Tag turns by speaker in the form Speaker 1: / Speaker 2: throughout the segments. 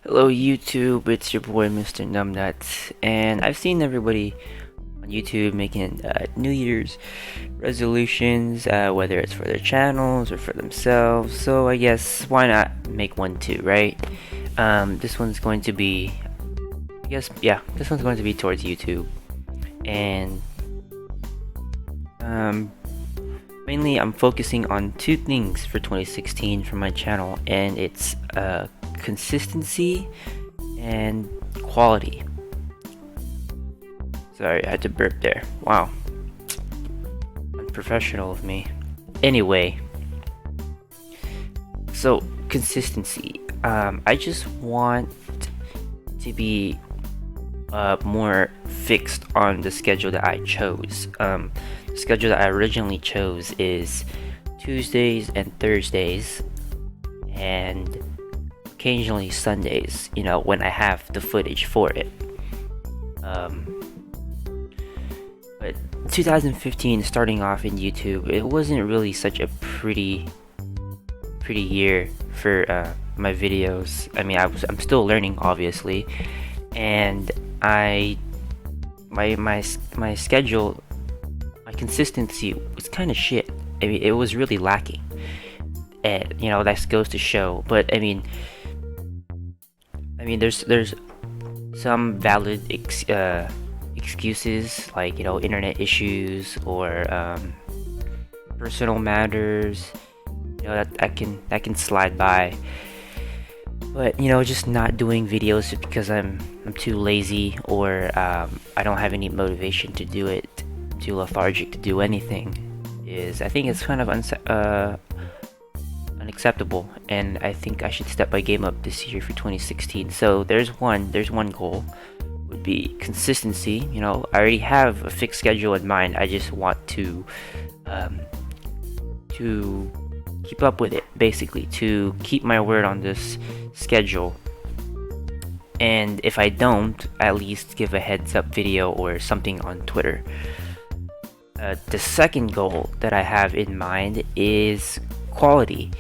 Speaker 1: Hello YouTube, it's your boy Mr. Numbnuts, and I've seen everybody on YouTube making New Year's resolutions, whether it's for their channels or for themselves, so I guess why not make one too, right? This one's going to be, this one's going to be towards YouTube, and mainly I'm focusing on two things for 2016 for my channel, and it's consistency and quality. Sorry, I had to burp there. Wow. Unprofessional of me. Anyway, so consistency. I just want to be more fixed on the schedule that I chose. The schedule that I originally chose is Tuesdays and Thursdays, and occasionally Sundays, when I have the footage for it. But 2015, starting off in YouTube, it wasn't really such a pretty year for my videos. I mean, I'm still learning, obviously, and my schedule, my consistency was kind of shit. I mean, it was really lacking, and that goes to show. But I mean, there's some valid excuses, like internet issues or personal matters, that can slide by. But just not doing videos because I'm too lazy, or I don't have any motivation to do it. I'm too lethargic to do anything. I think it's kind of unacceptable, and I think I should step my game up this year for 2016. So there's one goal, would be consistency. I already have a fixed schedule in mind. I just want to keep up with it, basically, to keep my word on this schedule. And if I don't, at least give a heads up video or something on Twitter. The second goal that I have in mind is quality.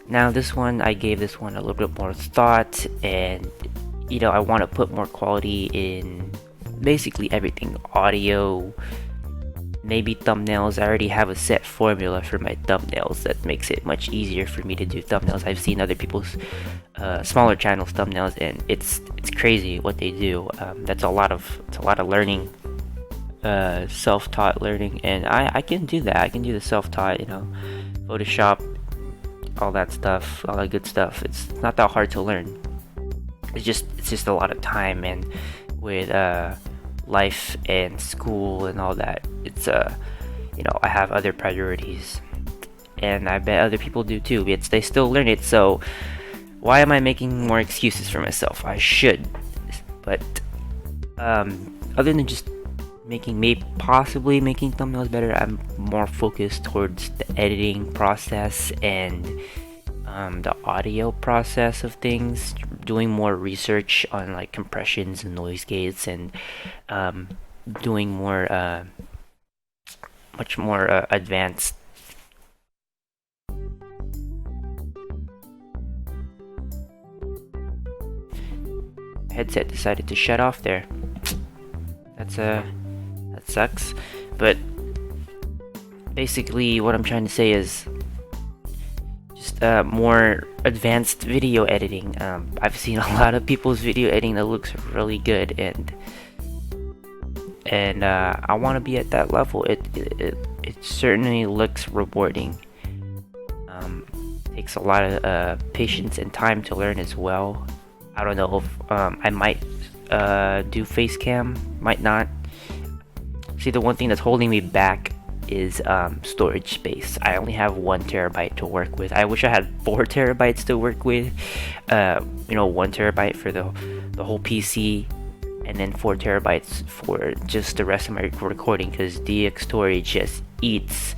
Speaker 1: Now I gave this one a little bit more thought, and I want to put more quality in basically everything. Audio, maybe thumbnails. I already have a set formula for my thumbnails that makes it much easier for me to do thumbnails. I've seen other people's smaller channels thumbnails, and it's crazy what they do. It's a lot of learning, self-taught learning, and I can do that. I can do the self-taught, Photoshop, all that stuff, all that good stuff. It's not that hard to learn. It's just a lot of time, and with life and school and all that, it's I have other priorities, and I bet other people do too. They still learn it, so why am I making more excuses for myself? I should. But other than just possibly making thumbnails better, I'm more focused towards the editing process and the audio process of things, doing more research on like compressions and noise gates, and doing more much more advanced headset decided to shut off there. That sucks. But basically what I'm trying to say is just more advanced video editing. I've seen a lot of people's video editing that looks really good, and I want to be at that level. It certainly looks rewarding. Takes a lot of patience and time to learn as well. I don't know if I might do face cam, might not. See, the one thing that's holding me back is storage space. I only have 1 terabyte to work with. I wish I had 4 terabytes to work with. 1 terabyte for the whole PC, and then 4 terabytes for just the rest of my recording, because DX storage just eats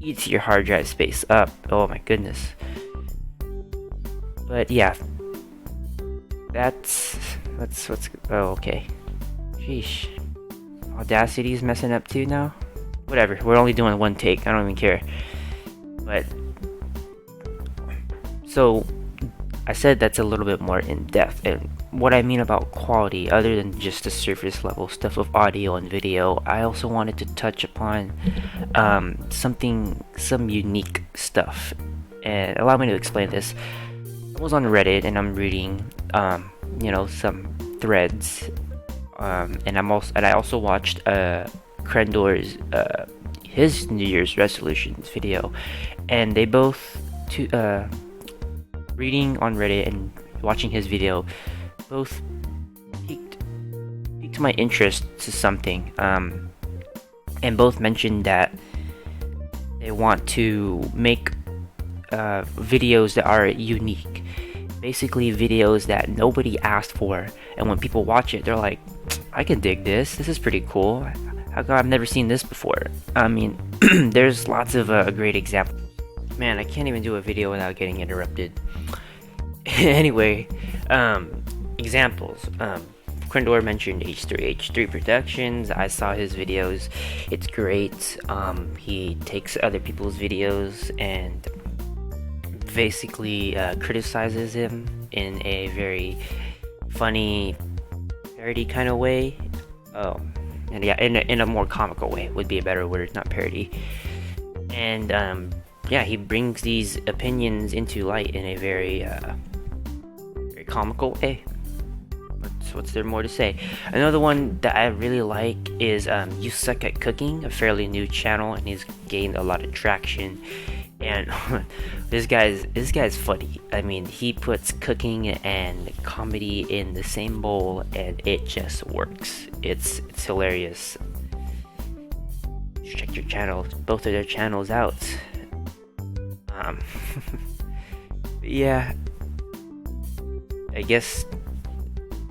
Speaker 1: your hard drive space up. Oh my goodness. But yeah, that's what's okay. Sheesh. Audacity's messing up too now. Whatever, we're only doing one take. I don't even care. But so I said that's a little bit more in depth, and what I mean about quality, other than just the surface level stuff of audio and video, I also wanted to touch upon some unique stuff. And allow me to explain this. I was on Reddit and I'm reading, some threads, and I also watched Krendor's his New Year's resolutions video, and they both reading on Reddit and watching his video both piqued my interest to something, and both mentioned that they want to make videos that are unique, basically videos that nobody asked for, and when people watch it they're like, I can dig this is pretty cool, how come I've never seen this before? I mean, there's lots of great examples. Man, I can't even do a video without getting interrupted. Anyway, examples. Krendor mentioned H3 Productions. I saw his videos. It's great. He takes other people's videos and basically criticizes him in a very funny, parody kind of way. And yeah, in a more comical way would be a better word, not parody. And he brings these opinions into light in a very comical way. What's there more to say? Another one that I really like is You Suck at Cooking, a fairly new channel, and he's gained a lot of traction. And this guy's funny. I mean, he puts cooking and comedy in the same bowl, and it just works. It's hilarious. Check your channel, both of their channels out. Yeah, I guess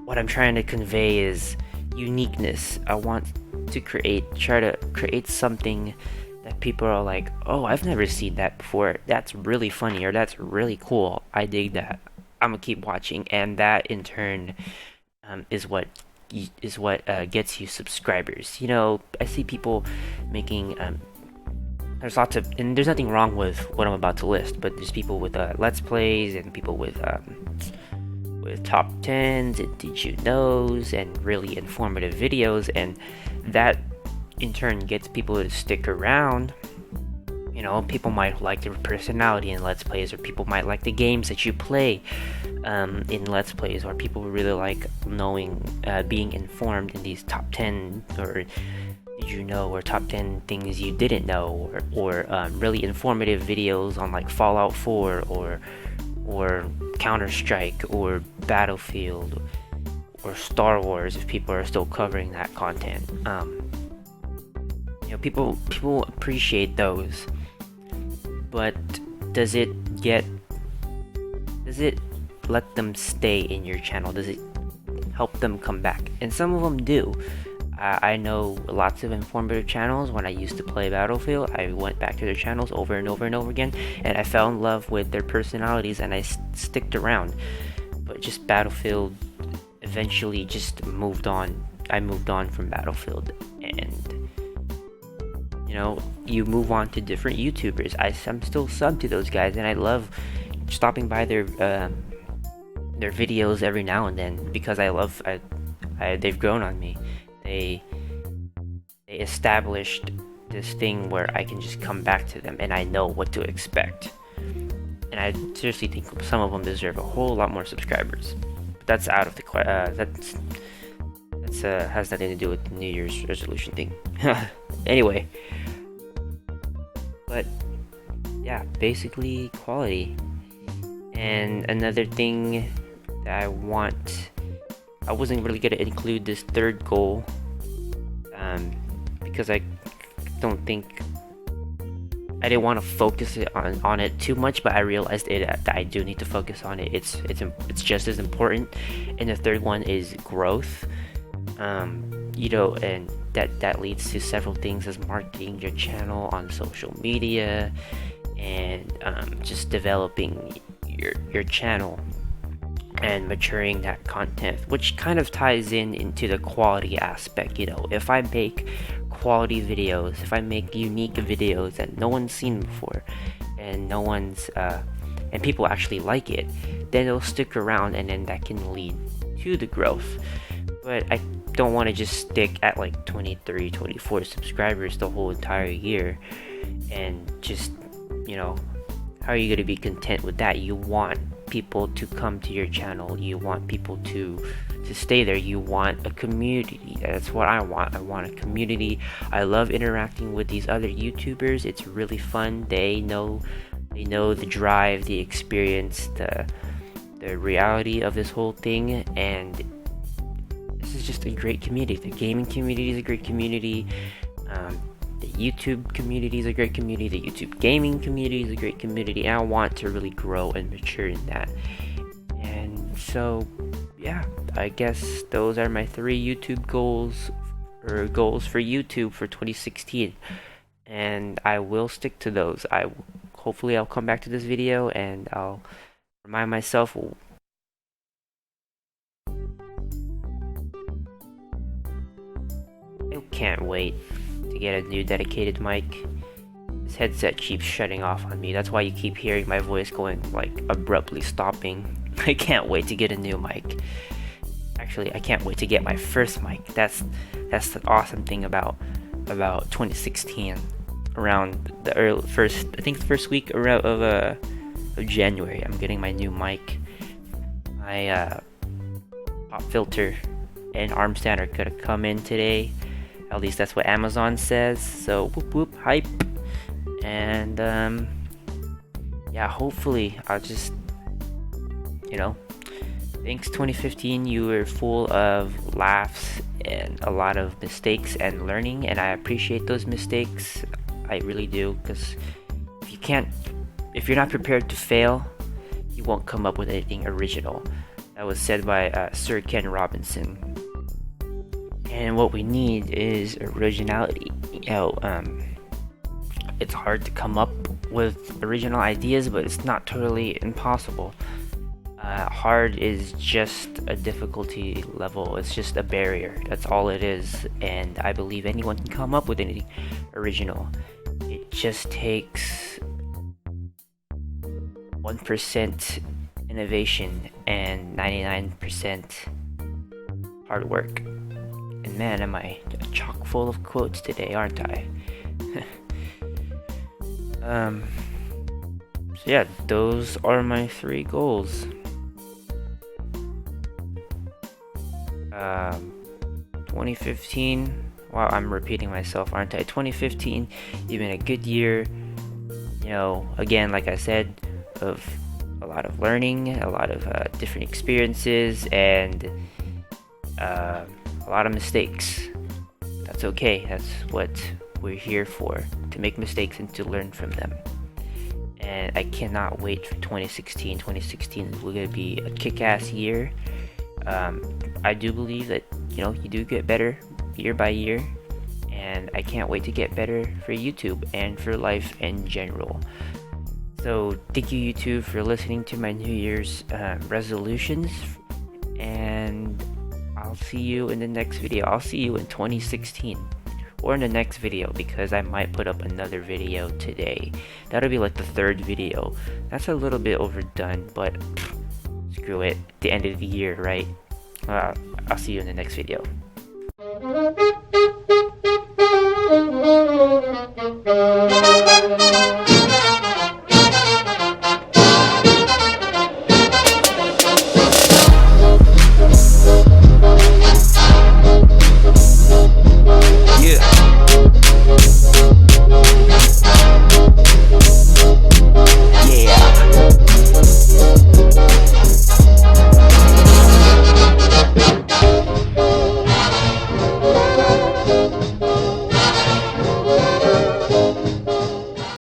Speaker 1: what I'm trying to convey is uniqueness. I want to try to create something that people are like, oh, I've never seen that before. That's really funny, or that's really cool. I dig that. I'm gonna keep watching, and that in turn is what gets you subscribers. You know, I see people making there's lots of, and there's nothing wrong with what I'm about to list, but there's people with let's plays and people with top 10s and did you knows and really informative videos, and that in turn gets people to stick around. You know, people might like their personality in let's plays, or people might like the games that you play in let's plays, or people really like knowing, being informed in these top 10 or did you know, or top 10 things you didn't know, or really informative videos on like Fallout 4 or Counter-Strike or Battlefield or Star Wars, if people are still covering that content. People appreciate those, but does it let them stay in your channel? Does it help them come back? And some of them do. I know lots of informative channels. When I used to play Battlefield, I went back to their channels over and over and over again, and I fell in love with their personalities, and I sticked around. But just Battlefield eventually just moved on. I moved on from Battlefield, and you move on to different YouTubers. I'm still sub to those guys, and I love stopping by their videos every now and then, because they've grown on me. They established this thing where I can just come back to them and I know what to expect. And I seriously think some of them deserve a whole lot more subscribers. But that's out of the that's has nothing to do with the New Year's resolution thing. Anyway, but yeah, basically quality. And another thing that I wasn't really gonna include this third goal, because I didn't want to focus it on it too much, but I realized that I do need to focus on it. It's just as important. And the third one is growth. And that leads to several things, as marketing your channel on social media, and just developing your channel and maturing that content, which kind of ties into the quality aspect. If I make quality videos, if I make unique videos that no one's seen before, and no one's and people actually like it, then it'll stick around, and then that can lead to the growth. But I don't want to just stick at like 23, 24 subscribers the whole entire year, and just, how are you going to be content with that? You want people to come to your channel, you want people to stay there, you want a community. That's what I want. I want a community. I love interacting with these other YouTubers. It's really fun. They know the drive, the experience, the reality of this whole thing, and this is just a great community. The gaming community is a great community. The YouTube community is a great community. The YouTube gaming community is a great community, and I want to really grow and mature in that. And so, yeah, I guess those are my 3 YouTube goals for YouTube for 2016, and I will stick to those. Hopefully I'll come back to this video and I'll remind myself. I can't wait to get a new dedicated mic. This headset keeps shutting off on me. That's why you keep hearing my voice going like abruptly stopping. I can't wait to get a new mic. Actually, I can't wait to get my first mic. That's the awesome thing about 2016. Around the first week of January, I'm getting my new mic. My pop filter and arm stand are gonna come in today. At least that's what Amazon says. So whoop whoop hype. And yeah, hopefully I'll just, thanks 2015, you were full of laughs and a lot of mistakes and learning, and I appreciate those mistakes. I really do, because if you're not prepared to fail, you won't come up with anything original. That was said by Sir Ken Robinson. And what we need is originality. It's hard to come up with original ideas, but it's not totally impossible. Hard is just a difficulty level. It's just a barrier. That's all it is. And I believe anyone can come up with anything original. It just takes 1% innovation and 99% hard work. And man, am I chock full of quotes today, aren't I? So yeah, those are my 3 goals. 2015, wow, I'm repeating myself, aren't I? 2015, you've been a good year. Again, like I said, of a lot of learning, a lot of different experiences, and a lot of mistakes. That's okay. That's what we're here for, to make mistakes and to learn from them. And I cannot wait for 2016. 2016 is going to be a kick-ass year. I do believe that, you do get better year by year, and I can't wait to get better for YouTube and for life in general. So thank you, YouTube, for listening to my New Year's resolutions, and I'll see you in the next video. I'll see you in 2016, or in the next video, because I might put up another video today. That'll be like the 3rd video. That's a little bit overdone, but screw it. The end of the year, right? I'll see you in the next video.